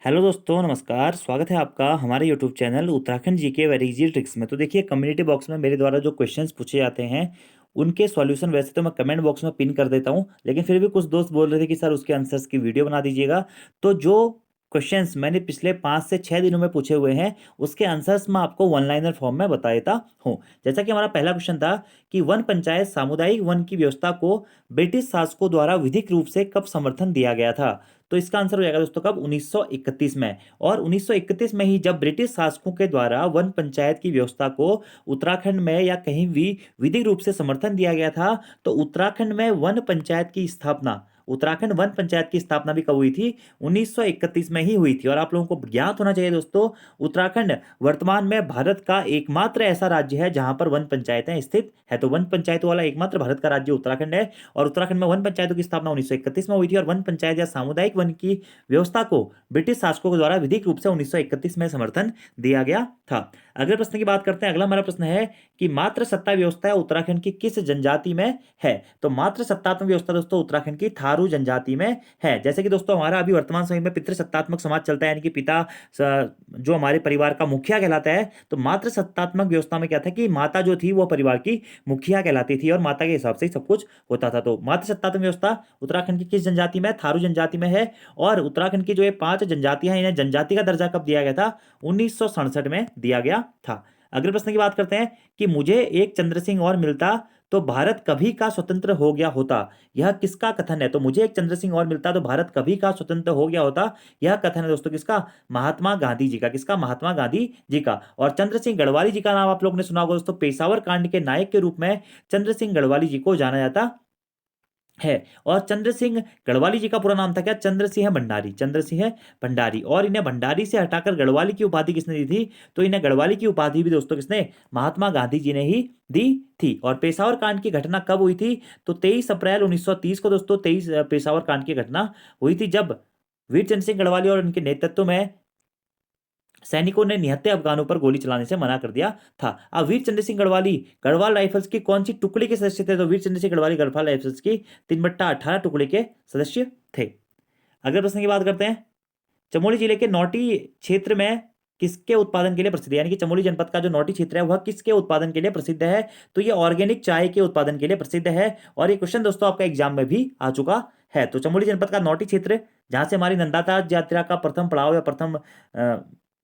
Hello दोस्तों, नमस्कार। स्वागत है आपका हमारे YouTube channel Uttarakhand GK very easy tricks में। तो देखिए, कम्युनिटी बॉक्स में मेरे द्वारा जो क्वेश्चंस पूछे जाते हैं उनके सॉल्यूशन वैसे तो मैं कमेंट बॉक्स में पिन कर देता हूं, लेकिन फिर भी कुछ दोस्त बोल रहे थे कि सर उसके आंसर्स की वीडियो बना दीजिएगा। तो जो क्वेश्चंस मैंने पिछले 5 से 6 दिनों में पूछे हुए हैं उसके आंसर्स मैं आपको वन लाइनर फॉर्म में बता देता हूँ। जैसा कि हमारा पहला क्वेश्चन था कि वन पंचायत सामुदायिक वन की व्यवस्था को ब्रिटिश शासकों द्वारा विधिक रूप से कब समर्थन दिया गया था। तो इसका आंसर हो जाएगा दोस्तों कब, 1931 में। और 1931 में ही जब ब्रिटिश शासकों के द्वारा वन पंचायत की व्यवस्था को उत्तराखंड में या कहीं भी विधिक रूप से समर्थन दिया गया था, तो उत्तराखंड में वन पंचायत की स्थापना, उत्तराखंड वन पंचायत की स्थापना भी कब हुई थी, 1931 में ही हुई थी। और आप लोगों को ज्ञात होना चाहिए दोस्तों, उत्तराखंड वर्तमान में भारत का एकमात्र ऐसा राज्य है जहां पर वन पंचायतें स्थित है। तो वन पंचायतों वाला एकमात्र भारत का राज्य उत्तराखंड है। और उत्तराखंड में वन पंचायतों की स्थापना 1931 में हुई थी और वन पंचायत या सामुदायिक वन की व्यवस्था को ब्रिटिश शासकों के द्वारा विधिक रूप से 1931 में समर्थन दिया गया था। अगले प्रश्न की बात करते हैं। अगला हमारा प्रश्न है कि मातृ सत्ता व्यवस्था उत्तराखंड की किस जनजाति में है। तो मातृ सत्तात्मक व्यवस्था दोस्तों उत्तराखंड की थारू जनजाति में है। जैसे कि दोस्तों हमारा अभी वर्तमान समय में पितृसत्तात्मक समाज चलता है, यानी कि पिता जो हमारे परिवार का मुखिया कहलाता है। तो मातृ सत्तात्मक व्यवस्था में क्या था कि माता जो थी वो परिवार की मुखिया कहलाती थी और माता के हिसाब से ही सब कुछ होता था। तो मातृ सत्तात्मक व्यवस्था उत्तराखंड की किस जनजाति में, थारू जनजाति में है। और उत्तराखंड की जो ये 5 जनजातियां हैं, इन्हें जनजाति का दर्जा कब दिया गया था, 1967 में दिया गया था। अगले प्रश्न की बात करते हैं कि मुझे एक चंद्र सिंह और मिलता तो भारत कभी का स्वतंत्र हो गया होता। यह किसका कथन है। तो मुझे एक चंद्र सिंह और मिलता तो भारत कभी का स्वतंत्र हो गया होता, यह कथन है दोस्तों किसका, महात्मा गांधी जी का। किसका, महात्मा गांधी जी का। और चंद्र सिंह गढ़वाली जी का नाम आप लोगों ने सुना होगा दोस्तों, पेशावर कांड के नायक के रूप में चंद्र सिंह गढ़वाली जी को जाना जाता है। और चंद्र सिंह गढ़वाली जी का पूरा नाम था क्या, चंद्र सिंह भंडारी, चंद्र सिंह भंडारी। और इन्हें भंडारी से हटाकर गढ़वाली की उपाधि किसने दी थी, तो इन्हें गढ़वाली की उपाधि भी दोस्तों किसने, महात्मा गांधी जी ने ही दी थी। और पेशावर कांड की घटना कब हुई थी, तो 23 अप्रैल 1930 को दोस्तों 23 पेशावर कांड की घटना हुई थी, जब वीर चंद्र सिंह गढ़वाली और उनके नेतृत्व में सैनिकों ने निहत्थे अफगानों पर गोली चलाने से मना कर दिया था। अब वीर चंद्र सिंह गढ़वाली गढ़वाल राइफल्स की कौन सी टुकड़ी के सदस्य थे, तो वीर चंद्र सिंह गढ़वाली गढ़वाल राइफल्स की 3/18 टुकड़ी के सदस्य थे। अगले प्रश्न की बात करते हैं। चमोली जिले के नौटी क्षेत्र में किसके उत्पादन के लिए प्रसिद्ध है, यानी कि चमोली जनपद का जो नौटी क्षेत्र है वह किसके उत्पादन के लिए प्रसिद्ध है, तो ये ऑर्गेनिक चाय के उत्पादन के लिए प्रसिद्ध है। और ये क्वेश्चन दोस्तों आपका एग्जाम में भी आ चुका है। तो चमोली जनपद का नौटी क्षेत्र, जहां से हमारी नंदाताज यात्रा का प्रथम पड़ाव या प्रथम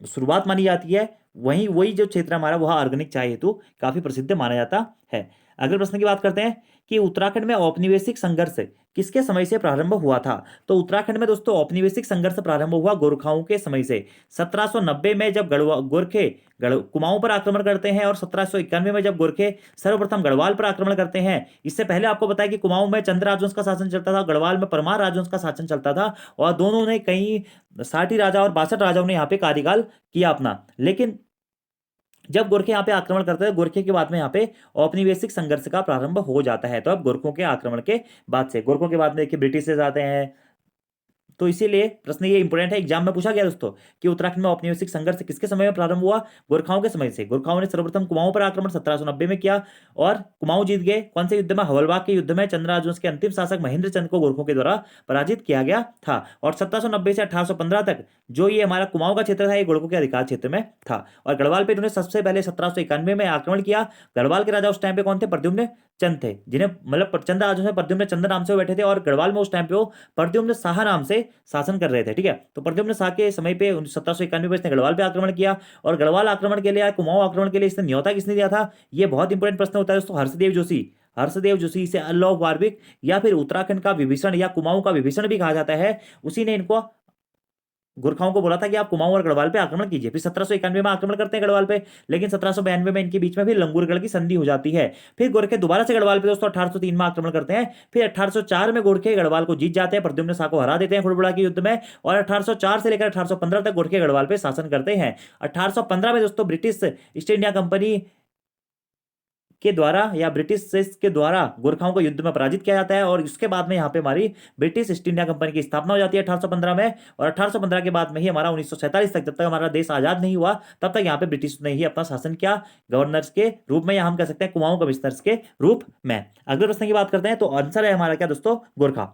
शुरुआत मानी जाती है, वही वही जो क्षेत्र हमारा वह ऑर्गेनिक चाय हेतु काफी प्रसिद्ध माना जाता है। अगले प्रश्न की बात करते हैं कि उत्तराखंड में औपनिवेशिक संघर्ष किसके समय से प्रारंभ हुआ था। तो उत्तराखंड में दोस्तों औपनिवेशिक संघर्ष प्रारंभ हुआ गोरखाओं के समय से। 1790 में जब गोरखे कुमाऊं पर आक्रमण करते हैं और 1791 में जब गोरखे सर्वप्रथम गढ़वाल पर आक्रमण करते हैं। इससे पहले आपको बताया कि कुमाऊं में चंद्र राजवंश का शासन चलता था, गढ़वाल में परमार राजवंश का शासन चलता था। और दोनों ने कई 60 राजा और 62 राजाओं ने यहाँ पे कार्यकाल किया अपना। लेकिन जब गोरखे यहाँ पे आक्रमण करते हैं, गोरखे के बाद में यहाँ पे औपनिवेशिक संघर्ष का प्रारंभ हो जाता है। तो अब गोरखों के आक्रमण के बाद से, गोरखों के बाद में देखिए ब्रिटिश आते हैं। तो इसीलिए प्रश्न ये इंपोर्टेंट है, एग्जाम में पूछा गया दोस्तों कि उत्तराखंड में औपनिवेशिक संघर्ष किसके समय में प्रारंभ हुआ, गोरखाओं के समय से। गोरखाओं ने सर्वप्रथम कुमाऊं पर आक्रमण 1790 में किया और कुमाऊं जीत गए। कौन से युद्ध में, हवलबाग के युद्ध में चंद्र राजवंश के अंतिम शासक महेंद्र चंद को गोरखों के द्वारा पराजित किया गया था। और 1790 से 1815 तक जो ये हमारा कुमाऊं का क्षेत्र था, ये गोरखों के अधिकार क्षेत्र में था। और गढ़वाल पे इन्होंने सबसे पहले 1791 में आक्रमण किया। गढ़वाल के राजा उस टाइम पे कौन थे, प्रद्युम्न चंद थे, जिन्हें मतलब चंद्र राजवंश में प्रद्युम्न चंद नाम से वो बैठे थे। और गढ़वाल में उस टाइम पे वो प्रद्युम्न शाह नाम से शासन कर रहे थे। ठीक है, तो प्रद्युम्न शाह के समय पे 1791 में इसने गढ़वाल पे आक्रमण किया। और गढ़वाल आक्रमण के लिए या कुमाऊं आक्रमण के लिए इसने न्योता किसने दिया था, ये बहुत इंपॉर्टेंट प्रश्न होता है दोस्तों। हर्षदेव जोशी, हर्षदेव जोशी, इसे अर्ल ऑफ वार्विक या फिर उत्तराखंड का विभीषण या कुमाऊं का विभीषण भी कहा जाता है, उसी ने इनको गोरखाओं को बोला था कि आप कुमाऊं और गढ़वाल पे आक्रमण कीजिए। फिर 1791 में आक्रमण करते हैं गढ़वाल पे, लेकिन 1792 में इनके बीच में भी लंगूरगढ़ की संधि हो जाती है। फिर गोरखे दोबारा से गढ़वाल पे दोस्तों 1803 में आक्रमण करते हैं। फिर 1804 में गोरखे गढ़वाल को जीत जाते हैं, प्रद्युम्न शाह को हरा देते हैं खुड़बुड़ा के युद्ध में। और 1804 से लेकर 1815 तक गोरखे गढ़वाल पे शासन करते हैं। 1815 में दोस्तों ब्रिटिश ईस्ट इंडिया कंपनी के द्वारा या ब्रिटिश के द्वारा गोरखाओं को युद्ध में पराजित किया जाता है। और उसके बाद में यहाँ पे हमारी ब्रिटिश ईस्ट इंडिया कंपनी की स्थापना हो जाती है 1815 में। और 1815 के बाद में ही हमारा 1947 तक, जब तक हमारा देश आजाद नहीं हुआ तब तक यहाँ पे ब्रिटिश ने ही अपना शासन किया, गवर्नर्स के रूप में, या हम कह सकते हैं कुमाऊं कमिश्नर्स के रूप में। अगले प्रश्न की बात करते हैं, तो आंसर है हमारा क्या दोस्तों, गोरखा।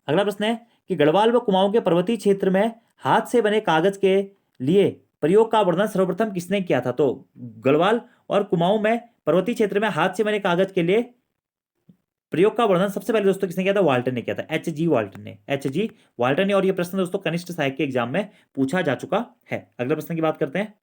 अगला प्रश्न है कि गढ़वाल व कुमाऊं के पर्वतीय क्षेत्र में हाथ से बने कागज के लिए प्रयोग का वर्णन सर्वप्रथम किसने किया था? तो गढ़वाल और कुमाऊं में पर्वतीय क्षेत्र में हाथ से बने कागज के लिए प्रयोग का वर्णन सबसे पहले दोस्तों किसने किया था? वाल्टन ने किया था, H.G. वाल्टन ने, H.G. वाल्टन ने। और ये प्रश्न दोस्तों कनिष्ठ सहायक के एग्जाम में पूछा जा चुका है। अगले प्रश्न की बात करते हैं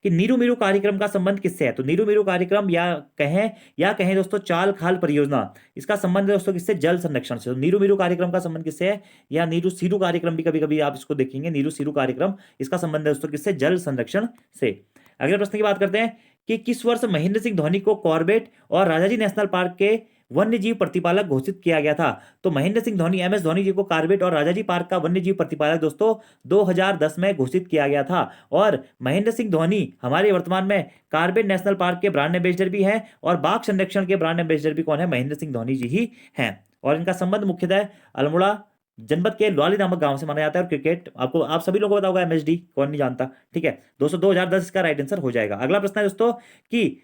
कि नीरू मीरू कार्यक्रम का संबंध किससे है? तो नीरू मीरू कार्यक्रम या कहें दोस्तों चाल खाल परियोजना, इसका संबंध है दोस्तों किससे? जल संरक्षण से। तो नीरू मीरू कार्यक्रम का संबंध किससे है? या नीरू सीरू कार्यक्रम भी कभी कभी आप इसको देखेंगे, नीरू सीरू कार्यक्रम, इसका संबंध है दोस्तों किससे? जल संरक्षण से। अगले प्रश्न की बात करते हैं कि किस वर्ष महेंद्र सिंह धोनी को कॉर्बेट और राजाजी नेशनल पार्क के वन्य जीव प्रतिपालक घोषित किया गया था? तो महेंद्र सिंह धोनी, MS धोनी जी को कॉर्बेट और राजाजी पार्क का वन्य जीव प्रतिपालक दोस्तों 2010 में घोषित किया गया था। और महेंद्र सिंह धोनी हमारे वर्तमान में कॉर्बेट नेशनल पार्क के ब्रांड एम्बेसडर भी हैं और बाघ संरक्षण के ब्रांड एम्बेसडर भी कौन है? महेंद्र सिंह धोनी जी ही हैं। और इनका संबंध मुख्यतः अल्मोड़ा जनपद के लवाली नामक गांव से माना जाता है। और क्रिकेट आपको, आप सभी लोगों को पता होगा, MSD कौन नहीं जानता, ठीक है दोस्तों। 2010 इसका राइट आंसर हो जाएगा। अगला प्रश्न है दोस्तों कि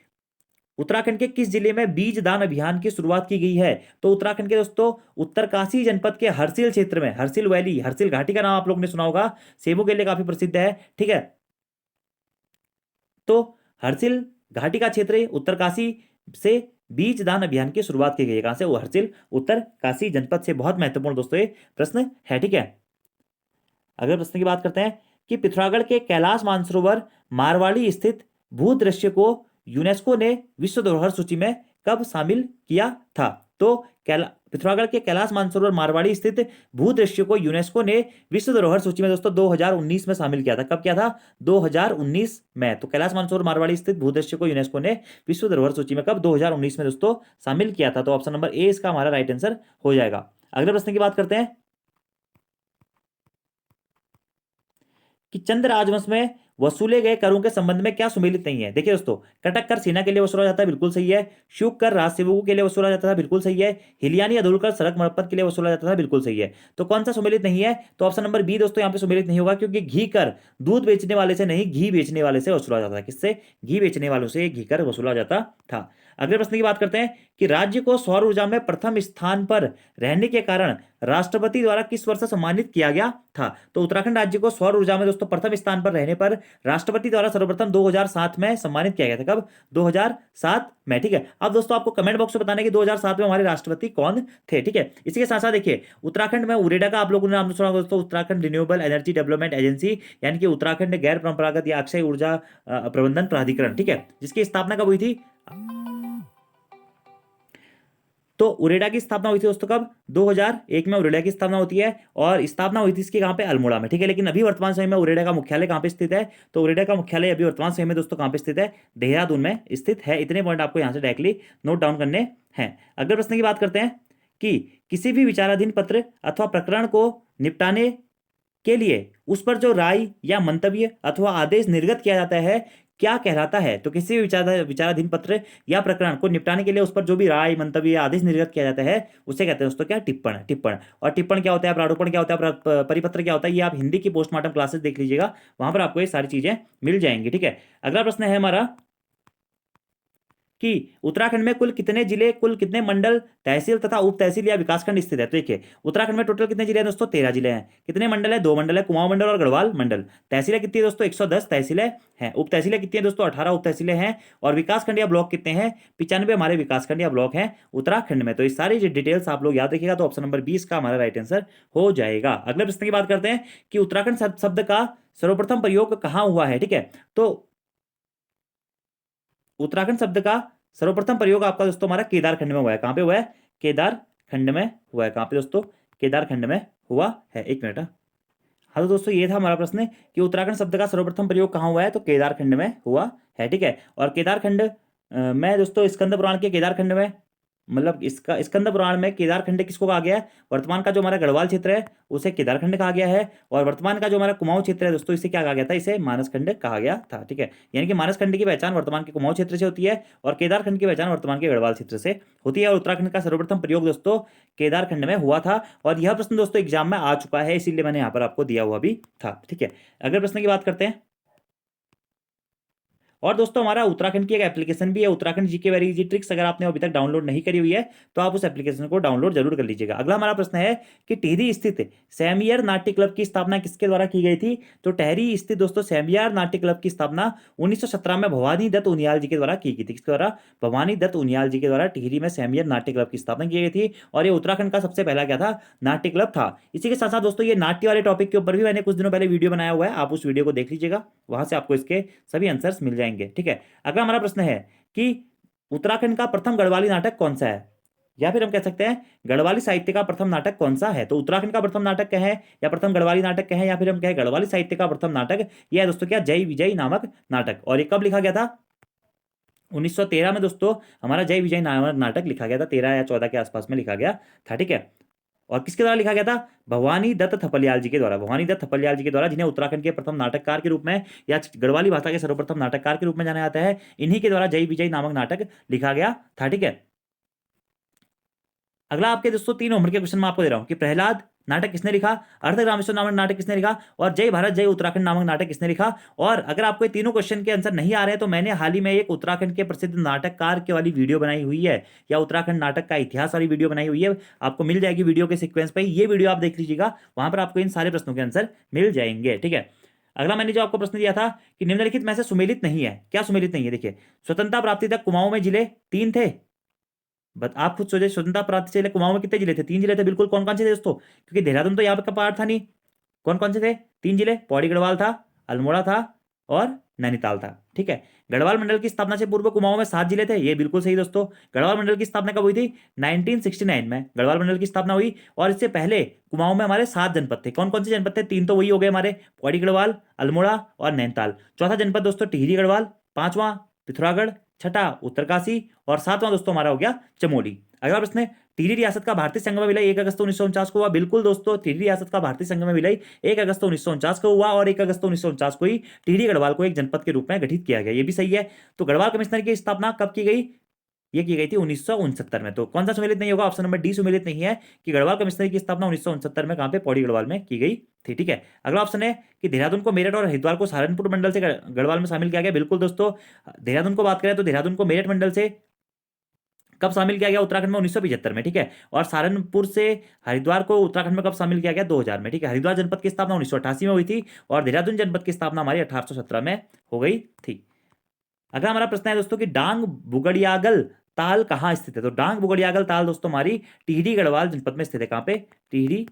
उत्तराखंड के किस जिले में बीज दान अभियान की शुरुआत की गई है? तो उत्तराखंड के दोस्तों उत्तरकाशी जनपद के हरसिल क्षेत्र में, हरसिल वैली, हरसिल घाटी का नाम आप लोगों ने सुना होगा, सेबों के लिए काफी प्रसिद्ध है, ठीक है। तो हरसिल घाटी का क्षेत्र उत्तरकाशी से बीज दान अभियान की शुरुआत की गई है। कहां से? वो हरसिल उत्तरकाशी जनपद से। बहुत महत्वपूर्ण दोस्तों ये प्रश्न है, ठीक है। अगले प्रश्न की बात करते हैं कि पिथौरागढ़ के कैलाश मानसरोवर मारवाड़ी स्थित भूदृश्य को यूनेस्को ने विश्व धरोहर सूची में कब शामिल किया था? तो पिथौरागढ़ के कैलाश मानसरोवर मारवाड़ी स्थित भूदृश्य को यूनेस्को ने विश्व धरोहर सूची में दोस्तों 2019 में शामिल किया था। कब किया था? 2019 में। तो कैलाश मानसरोवर मारवाड़ी स्थित भूदृश्य को यूनेस्को ने विश्व धरोहर सूची में कब? 2019 में दोस्तों शामिल किया था। तो ऑप्शन नंबर ए इसका हमारा राइट आंसर हो जाएगा। अगले प्रश्न की बात करते हैं कि चंद राजवंश में वसूले गए करों के संबंध में क्या सुमेलित नहीं है? देखिए दोस्तों, कटक कर सेना के लिए वसूला जाता है, बिल्कुल सही है। शुक कर राजसेवकों के लिए वसूला जाता था, बिल्कुल सही है। हिलियानी अधूल कर सड़क मरम्मत के लिए वसूला जाता था, बिल्कुल सही है। तो कौन सा सुमेलित नहीं है? तो ऑप्शन नंबर बी दोस्तों यहाँ पे सुमेलित नहीं होगा, क्योंकि घी कर दूध बेचने वाले से नहीं, घी बेचने वाले से वसूला जाता है। किससे? घी बेचने वालों से घी कर वसूला जाता था। अगले प्रश्न की बात करते हैं कि राज्य को सौर ऊर्जा में प्रथम स्थान पर रहने के कारण राष्ट्रपति द्वारा किस वर्ष सम्मानित किया गया था? तो उत्तराखंड राज्य को सौर ऊर्जा में दोस्तों प्रथम स्थान पर रहने पर राष्ट्रपति द्वारा सर्वप्रथम 2007 में सम्मानित किया गया था। कब? 2007 में, ठीक है। अब दोस्तों आपको कमेंट बॉक्स में बताना है कि 2007 में हमारे राष्ट्रपति कौन थे, ठीक है। इसी के साथ साथ देखिए, उत्तराखंड में उरेडा का आप लोगों ने नाम सुना होगा दोस्तों, Uttarakhand renewable energy development agency, यानी कि उत्तराखंड गैर परंपरागत या अक्षय ऊर्जा प्रबंधन प्राधिकरण, ठीक है, जिसकी स्थापना कब हुई थी? तो उरेडा की स्थापना हुई थी दोस्तों कब? 2001 में उरेडा की स्थापना होती है। और स्थापना हुई थी इसकी कहां पे? अल्मोड़ा में, ठीक है। लेकिन अभी वर्तमान समय में उरेडा का मुख्यालय कहां पे स्थित है? तो उरेडा का मुख्यालय अभी वर्तमान समय में दोस्तों कहां पे स्थित है? देहरादून में स्थित है। इतने पॉइंट आपको यहां से डायरेक्टली नोट डाउन करने हैं। अगले प्रश्न की बात करते हैं कि किसी भी विचाराधीन पत्र अथवा प्रकरण को निपटाने के लिए उस पर जो राय या मंतव्य अथवा आदेश निर्गत किया जाता है क्या कहलाता है? तो किसी भी विचाराधीन पत्र या प्रकरण को निपटाने के लिए उस पर जो भी राय, मंतव्य या आदेश निर्गत किया जाता है उसे कहते हैं दोस्तों क्या? टिप्पण। टिप्पण। और टिप्पण क्या होता है, प्रारूपण क्या होता है, परिपत्र क्या होता है, ये आप हिंदी की पोस्टमार्टम क्लासेस देख लीजिएगा, वहां पर आपको ये सारी चीजें मिल जाएंगी, ठीक है। अगला प्रश्न है हमारा कि उत्तराखंड में कुल कितने जिले, कुल कितने मंडल, तहसील तथा उप तहसील या विकासखंड स्थित है? तो देखिए, उत्तराखंड में टोटल कितने जिले हैं दोस्तों? 13 जिले हैं। कितने मंडल है? 2 मंडल है, कुमाऊं मंडल और गढ़वाल मंडल। तहसीलें कितनी है दोस्तों? 110 तहसीलें हैं। उप तहसीलें कितनी है दोस्तों? 18 उप तहसीलें हैं। और विकासखंड या ब्लॉक कितने हैं? 95 हमारे विकासखंड या ब्लॉक हैं उत्तराखंड में। तो ये सारी डिटेल्स आप लोग याद रखिएगा। तो ऑप्शन नंबर 20 का हमारा राइट आंसर हो जाएगा। अगले प्रश्न की बात करते हैं कि उत्तराखंड शब्द का सर्वप्रथम प्रयोग कहां हुआ है, ठीक है। तो उत्तराखंड शब्द का सर्वप्रथम प्रयोग आपका दोस्तों हमारा केदारखंड में हुआ है। कहां पे हुआ है? केदारखंड में हुआ है। कहां पे दोस्तों? केदारखंड में हुआ है। एक मिनट। हाँ तो दोस्तों ये था हमारा प्रश्न कि उत्तराखंड शब्द का सर्वप्रथम प्रयोग कहां हुआ है? तो केदारखंड में हुआ है, ठीक है। और केदारखंड में दोस्तों स्कंद पुराण के केदारखंड में, मतलब इसका स्कंद पुराण में केदारखंड किसको कहा गया है? वर्तमान का जो हमारा गढ़वाल क्षेत्र है उसे केदारखंड कहा गया है। और वर्तमान का जो हमारा कुमाऊं क्षेत्र है दोस्तों इसे क्या कहा गया था? इसे मानसखंड कहा गया था, ठीक है। यानी कि मानसखंड की पहचान वर्तमान के कुमाऊं क्षेत्र से होती है और केदारखंड की पहचान वर्तमान के गढ़वाल क्षेत्र से होती है। और उत्तराखंड का सर्वप्रथम प्रयोग दोस्तों केदारखंड में हुआ था। और यह प्रश्न दोस्तों एग्जाम में आ चुका है, इसीलिए मैंने यहाँ पर आपको दिया हुआ भी था, ठीक है। अगले प्रश्न की बात करते हैं और दोस्तों हमारा उत्तराखंड की एक एप्लीकेशन भी है, Uttarakhand GK very easy tricks. अगर आपने अभी तक डाउनलोड नहीं करी हुई है तो आप उस एप्लीकेशन को डाउनलोड जरूर कर लीजिएगा। अगला हमारा प्रश्न है कि टिहरी स्थित सैमियर नाट्य क्लब की स्थापना किसके द्वारा की गई थी? तो टिहरी स्थित दोस्तों सैमियर नाट्य क्लब की स्थापना 1917 में भवानी दत्त उनियाल जी के द्वारा की गई थी। किसके द्वारा? भवानी दत्त उनियाल जी के द्वारा टिहरी में सैमियर नाट्य क्लब की स्थापना की गई थी और ये उत्तराखंड का सबसे पहला क्या था? नाट्य क्लब था। इसी के साथ साथ दोस्तों ये नाट्य वाले टॉपिक के ऊपर भी मैंने कुछ दिनों पहले वीडियो बनाया हुआ है, आप उस वीडियो को देख लीजिएगा, वहां से आपको इसके सभी आंसर्स मिल जाएंगे। ठीक है, अगला हमारा प्रश्न है कि उत्तराखंड का प्रथम गढ़वाली नाटक कौन सा है? या फिर हम कह सकते हैं गढ़वाली साहित्य का प्रथम नाटक कौन सा है? तो उत्तराखंड का प्रथम नाटक क्या है, या प्रथम गढ़वाली नाटक क्या है, या फिर हम कहें गढ़वाली साहित्य का प्रथम नाटक, यह है दोस्तों क्या? जय विजय नामक नाटक। और ये कब लिखा गया था? 1913 में दोस्तों हमारा जय विजय नामक नाटक लिखा गया था, 13 या 14 के आसपास में लिखा गया था। ठीक है, और किसके द्वारा लिखा गया था? भवानी दत्त थपलियाल जी के द्वारा, भवानी दत्त थपलियाल जी के द्वारा, जिन्हें उत्तराखंड के प्रथम नाटककार के रूप में या गढ़वाली भाषा के सर्वप्रथम नाटककार के रूप में जाना जाता है। इन्हीं के द्वारा जय विजय नामक नाटक लिखा गया था। ठीक है, अगला आपके दोस्तों 3 नंबर के क्वेश्चन में आपको दे रहा हूं कि प्रहलाद नाटक किसने लिखा, अर्धग्रामेश्वर नामक नाटक किसने लिखा, और जय भारत जय उत्तराखंड नामक नाटक किसने लिखा। और अगर आपको ये तीनों क्वेश्चन के आंसर नहीं आ रहे हैं तो मैंने हाल ही में एक उत्तराखंड के प्रसिद्ध नाटककार के वाली वीडियो बनाई हुई है, या उत्तराखंड नाटक का इतिहास वाली वीडियो बनाई हुई है, आपको मिल जाएगी वीडियो के सीक्वेंस पे, ये वीडियो आप देख लीजिएगा, वहां पर आपको इन सारे प्रश्नों के आंसर मिल जाएंगे। ठीक है, अगला मैंने जो आपको प्रश्न दिया था कि निम्नलिखित में से सुमेलित नहीं है, क्या सुमेलित नहीं है? देखिए, स्वतंत्रता प्राप्ति तक कुमाऊं में जिले 3 थे। बट आप खुद सोचे, स्वतंत्रता प्राप्ति से कुमाऊं में कितने जिले थे? 3 जिले थे, बिल्कुल। कौन कौन से थे दोस्तों? क्योंकि देहरादून तो यहाँ का पार्ट था नहीं। कौन कौन से थे? 3 जिले, पौड़ी गढ़वाल था, अल्मोड़ा था और नैनीताल था। ठीक है, गढ़वाल मंडल की स्थापना से पूर्व कुमाऊं में 7 जिले थे, ये बिल्कुल सही दोस्तों। गढ़वाल मंडल की स्थापना कब हुई थी? 1969 में गढ़वाल मंडल की स्थापना हुई, और इससे पहले कुमाऊं में हमारे 7 जनपद थे। कौन कौन से जनपद थे? 3 तो वही हो गए हमारे, पौड़ी गढ़वाल, अल्मोड़ा और नैनीताल। चौथा जनपद दोस्तों टिहरी गढ़वाल, 5वां पिथौरागढ़, छठा उत्तरकाशी और 7वां दोस्तों हमारा हो गया चमोली। अगला प्रश्न है, टिहरी रियासत का भारतीय संघ में विलय 1 अगस्त 1949 को हुआ। बिल्कुल दोस्तों, टिहरी रियासत का भारतीय संघ में विलय 1 अगस्त 1949 को हुआ, और 1 अगस्त 1949 को ही टिहरी गढ़वाल को एक जनपद के रूप में गठित किया गया, ये भी सही है। तो गढ़वाल कमिश्नर की स्थापना कब की गई? ये की गई थी 1969 में। तो कौन सा सुमेलित नहीं होगा? ऑप्शन नंबर डी सुमेलित नहीं है कि गढ़वाल कमिश्नर की स्थापना 1969 में कहां पे? पौड़ी गढ़वाल में की गई थी। ठीक है, अगला ऑप्शन है कि देहरादून को मेरठ और हरिद्वार को सहारनपुर मंडल से गढ़वाल में शामिल किया गया। बिल्कुल दोस्तों, देहरादून को बात करें तो देहरादून को मेरठ मंडल से कब शामिल किया गया? उत्तराखंड में 1975 में। ठीक है, और सहारनपुर से हरिद्वार को उत्तराखंड में कब शामिल किया गया? 2000 में। ठीक है, हरिद्वार जनपद की स्थापना 1988 में हुई थी, और देहरादून जनपद की स्थापना हमारी 1817 में हो गई थी। अगला हमारा प्रश्न है दोस्तों कि डांग बुगड़ियागल ताल कहाँ स्थित है? तो डांग बुगड़ियागल ताल दोस्तों हमारी टिहरी गढ़वाल जनपद में स्थित है। कहां पे? टिहरी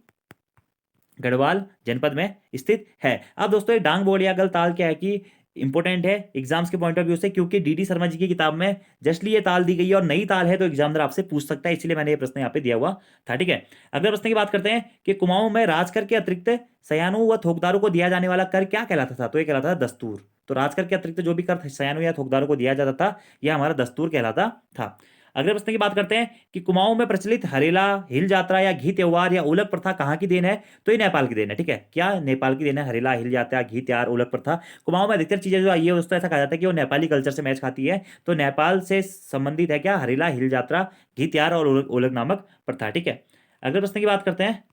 गढ़वाल जनपद में स्थित है। अब दोस्तों ये डांग बुगड़ियागल ताल क्या है कि इंपॉर्टेंट है एग्जाम्स के पॉइंट ऑफ व्यू से, क्योंकि डीडी शर्मा जी की किताब में जस्टली ये ताल दी गई है और नई ताल है, तो एग्जामिनर आपसे पूछ सकता है, इसलिए मैंने ये प्रश्न यहाँ पे दिया हुआ था। ठीक है, अगले प्रश्न की बात करते हैं कि कुमाऊं में राजकर के अतिरिक्त सयानों व थोकदारों को दिया जाने वाला कर क्या कहलाता था? तो ये कहलाता था दस्तूर। तो राजकर के अतिरिक्त जो भी कर सयानों या थोकदारों को दिया जाता था, यह हमारा दस्तूर कहलाता था। अगले प्रश्न की बात करते हैं कि कुमाऊं में प्रचलित हरेला, हिल यात्रा या घी त्योहार या उलक प्रथा कहाँ की देन है? तो ये नेपाल की देन है। ठीक है, क्या नेपाल की देन है? हरेला, हिल यात्रा, घी त्योहार, उलक प्रथा। कुमाऊं में अधिकतर चीजें जो आई है दोस्तों ऐसा कहा जाता है कि वो नेपाली कल्चर से मैच खाती है, तो नेपाल से संबंधित है क्या? हरेला, हिल यात्रा, घी त्योहार और उलक नामक प्रथा। ठीक है, अगले प्रश्न की बात करते हैं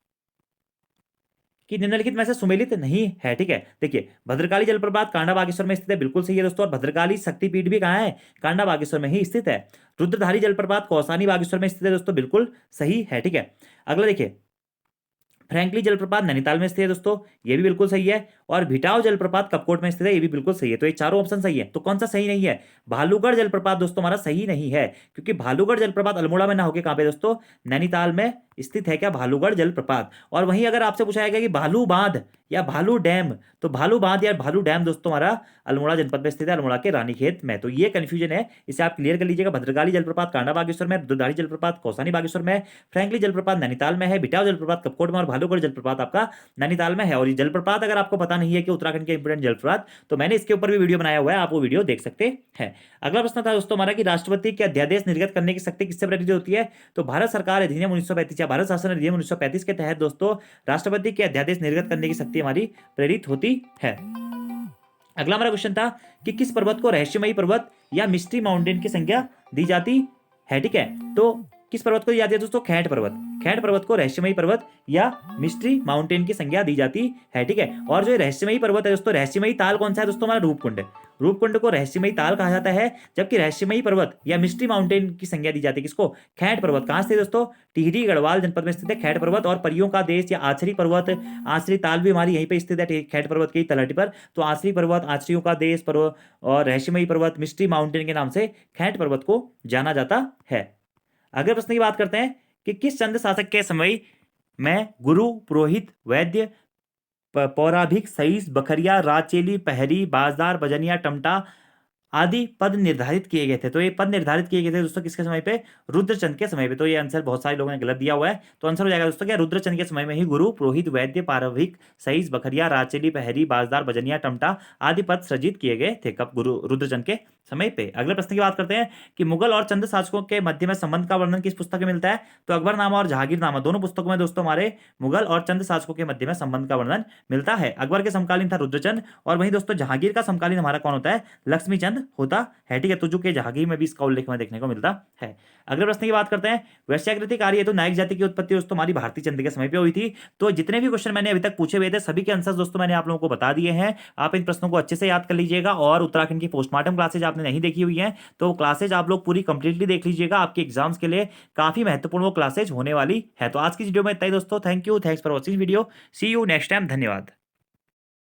कि निम्नलिखित में से सुमेलित नहीं है। ठीक है, देखिए, भद्रकाली जलप्रपात कांडा बागेश्वर में स्थित है, बिल्कुल सही है दोस्तों। और भद्रकाली शक्तिपीठ भी कहाँ है? कांडा बागेश्वर में ही स्थित है। रुद्रधारी जलप्रपात कौसानी बागेश्वर में स्थित है दोस्तों, बिल्कुल सही है। ठीक है, अगला देखिए, फ्रैंकली जलप्रपात नैनीताल में स्थित है दोस्तों, ये भी बिल्कुल सही है। और भिटाव जलप्रपात कपकोट में स्थित है, ये भी बिल्कुल सही है। तो ये चारों ऑप्शन सही है। तो कौन सा सही नहीं है? भालूगढ़ जलप्रपात दोस्तों हमारा सही नहीं है, क्योंकि भालूगढ़ जलप्रपात अल्मोड़ा में ना होकर कहां पे दोस्तों? नैनीताल में स्थित है क्या भालूगढ़ जलप्रपात। और वहीं अगर आपसे पूछा जाएगा कि भालू बांध या भालू डैम, तो भालू बांध या भालू डैम दोस्तों हमारा अल्मोड़ा जनपद में स्थित है, अल्मोड़ा के रानीखेत में। तो ये कंफ्यूजन है, इसे आप क्लियर कर लीजिएगा। भद्रकाली जलप्रपात कांडा बागेश्वर में, रुद्रधारी जलप्रपात कौसानी बागेश्वर में, फ्रैंकली जलप्रपात नैनीताल में है, भिटाव जलप्रपात कपकोट में और भालूगढ़ जलप्रपात आपका नैनीताल में है। और ये जलप्रपात अगर आपको पता नहीं है कि उत्तराखंड के इंपोर्टेंट जलप्रपात, तो मैंने इसके ऊपर भी वीडियो बनाया हुआ है, आप वो वीडियो देख सकते हैं। अगला प्रश्न था दोस्तों हमारा कि राष्ट्रपति के अध्यादेश निर्गत करने की शक्ति किससे प्रेरित होती है? तो भारत सरकार अधिनियम 1935 या भारत शासन अधिनियम 1935 के तहत दोस्तों राष्ट्रपति के अध्यादेश निर्गत करने की शक्ति हमारी प्रेरित होती है। अगला हमारा क्वेश्चन था कि किस पर्वत को रहस्यमयी पर्वत या मिस्ट्री माउंटेन की संज्ञा दी जाती है? ठीक है, तो किस पर्वत को दी जाती है दोस्तों? खैट पर्वत। खैट पर्वत को रहस्यमयी पर्वत या मिस्ट्री माउंटेन की संज्ञा दी जाती है। ठीक है, और जो रहस्यमयी पर्वत है दोस्तों, रहस्यमयी ताल कौन सा है दोस्तों? हमारा रूपकुंड। रूपकुंड को रहस्यमयी ताल कहा जाता है, जबकि रहस्यमयी पर्वत या मिस्ट्री माउंटेन की संज्ञा दी जाती है किसको? खैट पर्वत। कहां स्थित है दोस्तों? टिहरी गढ़वाल जनपद में स्थित है खैट पर्वत। और परियों का देश या आचरी पर्वत, आचरी ताल भी हमारी यहीं पे स्थित है खैट पर्वत की तलहटी पर। तो आचरी पर्वत, आचरियों का देश पर्वत और रहस्यमयी पर्वत, मिस्ट्री माउंटेन के नाम से खैट पर्वत को जाना जाता है। अगले प्रश्न की बात करते हैं कि किस चंद शासक के समय में गुरु, पुरोहित, वैद्य, पौराभिक, सईस, बखरिया, राचेली, पहरी, बाजदार, बजनिया, टमटा आदि पद निर्धारित किए गए थे? तो ये पद निर्धारित किए गए थे दोस्तों किसके समय पे? रुद्रचंद के समय पे। तो ये आंसर बहुत सारे लोगों ने गलत दिया हुआ है, तो आंसर हो जाएगा दोस्तों क्या? रुद्रचंद के समय में ही गुरु, पुरोहित, वैद्य, पारभिक, सईस, बखरिया, राचेली, पहरी, बाजदार, बजनिया, टमटा आदि पद सृजित किए गए थे। कब? गुरु रुद्रचंद के समय पे। अगले प्रश्न की बात करते हैं कि मुगल और चंद शासकों के मध्य में संबंध का वर्णन किस पुस्तक में मिलता है? तो अकबरनामा और जहांगीरनामा दोनों पुस्तकों में दोस्तों हमारे मुगल और चंद शासकों के मध्य में संबंध का वर्णन मिलता है। अकबर के समकालीन था रुद्रचंद, और वहीं दोस्तों जहांगीर का समकालीन हमारा कौन होता है? लक्ष्मीचंद होता है। ठीक है, तो जो कि जहांगीर में भी इसका उल्लेख हमें देखने को मिलता है। अगले प्रश्न की बात करते हैं, वैश्याकृति कार्य हेतु नायक जाति की उत्पत्ति दोस्तों हमारी भारतीय चंद के समय पे हुई थी। तो जितने भी क्वेश्चन मैंने अभी तक पूछे हुए थे सभी के आंसर्स दोस्तों मैंने आप लोगों को बता दिए हैं। आप इन प्रश्नों को अच्छे से याद कर लीजिएगा, और उत्तराखंड की पोस्टमार्टम क्लासेज आपने नहीं देखी हुई है तो क्लासेज आप लोग पूरी कंप्लीटली देख लीजिएगा। आपके एग्जाम्स के लिए काफी महत्वपूर्ण वो क्लासेज होने वाली है। तो आज की वीडियो में इतना ही दोस्तों। Thank you, thanks for watching video. See you next time. धन्यवाद।